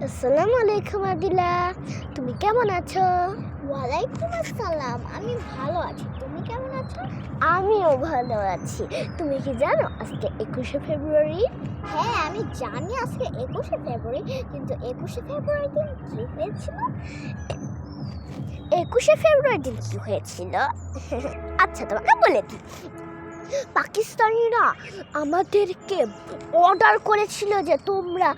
আসসালামু আলাইকুম আদিলা, তুমি কেমন আছো? ওয়ালাইকুম আসসালাম, আমি ভালো আছি। তুমি কেমন আছো? আমিও ভালো আছি। তুমি কি জানো আজকে 21শে ফেব্রুয়ারি? হ্যাঁ, আমি জানি আজকে 21শে ফেব্রুয়ারি, কিন্তু 21শে ফেব্রুয়ারি দিন কি হয়েছিল? 21শে ফেব্রুয়ারি দিন কি হয়েছিল? আচ্ছা, তোমাকে বলে দিই। পাকিস্তানিরা আমাদেরকে অর্ডার করেছিল যে তোমরা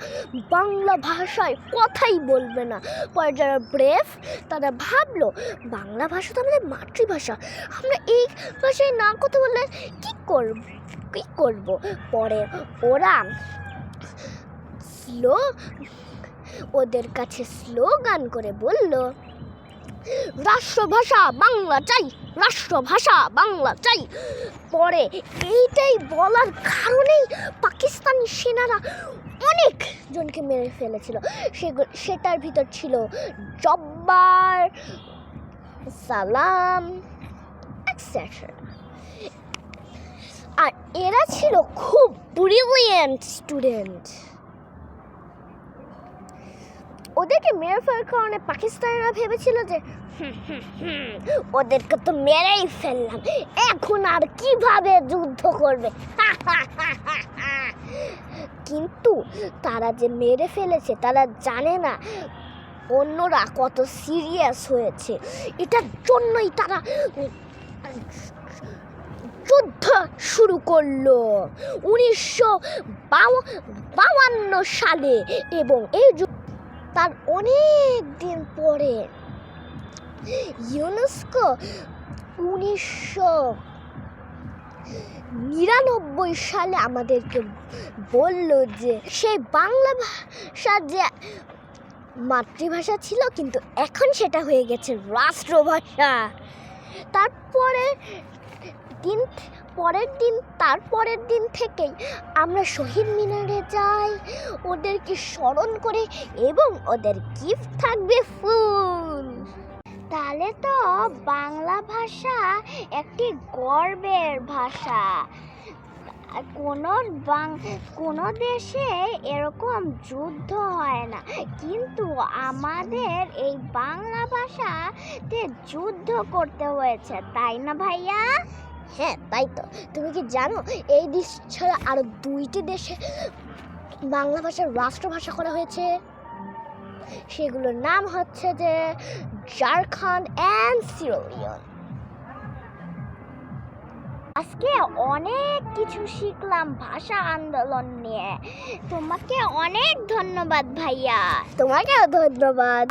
বাংলা ভাষায় কথাই বলবে না। পরে যারা ব্রেভ তারা ভাবলো বাংলা ভাষা তো আমাদের মাতৃভাষা, আমরা এই ভাষায় না কথা বললে কী করব। পরে ওরা ওদের কাছে স্লোগান করে বলল, রাষ্ট্রভাষা বাংলা চাই, রাষ্ট্রভাষা বাংলা চাই। পরে এইটাই বলার কারণেই পাকিস্তানি সেনারা অনেক জনকে মেরে ফেলেছিল। সেটার ভিতর ছিল জব্বার, সালাম এটসেট্রা। আর এরা ছিল খুব ব্রিলিয়েন্ট স্টুডেন্ট। ওদেরকে মেরে ফেলার কারণে পাকিস্তানিরা ভেবেছিল যে ওদেরকে তো মেরেই ফেললাম, এখন আর কিভাবে যুদ্ধ করবে। কিন্তু তারা যে মেরে ফেলেছে তারা জানে না অন্যরা কত সিরিয়াস হয়েছে। এটার জন্যই তারা যুদ্ধ শুরু করলো 1952 সালে, এবং এই তার অনেক দিন পরে ইউনেস্কো 1999 সালে আমাদেরকে বলল যে সেই বাংলা ভাষা যে মাতৃভাষা ছিল, কিন্তু এখন সেটা হয়ে গেছে রাষ্ট্রভাষা। তারপরের দিন থেকেই আমরা শহীদ মিনারে যাই, ওদেরকে স্মরণ করে, এবং ওদের গিফট থাকবে ফুল। তাহলে তো বাংলা ভাষা একটি গর্বের ভাষা। কোনো দেশে এরকম যুদ্ধ হয় না, কিন্তু আমাদের এই বাংলা ভাষাতে যুদ্ধ করতে হয়েছে, তাই না ভাইয়া? হ্যাঁ, তাই তো। তুমি কি জানো এই দেশ ছাড়া আরো 2টি দেশে বাংলা ভাষার রাষ্ট্রভাষা করা হয়েছে? সেগুলোর নাম হচ্ছে যে ঝাড়খণ্ড অ্যান্ড সিয়েরা। আজকে অনেক কিছু শিখলাম ভাষা আন্দোলন নিয়ে। তোমাকে অনেক ধন্যবাদ ভাইয়া। তোমাকেও ধন্যবাদ।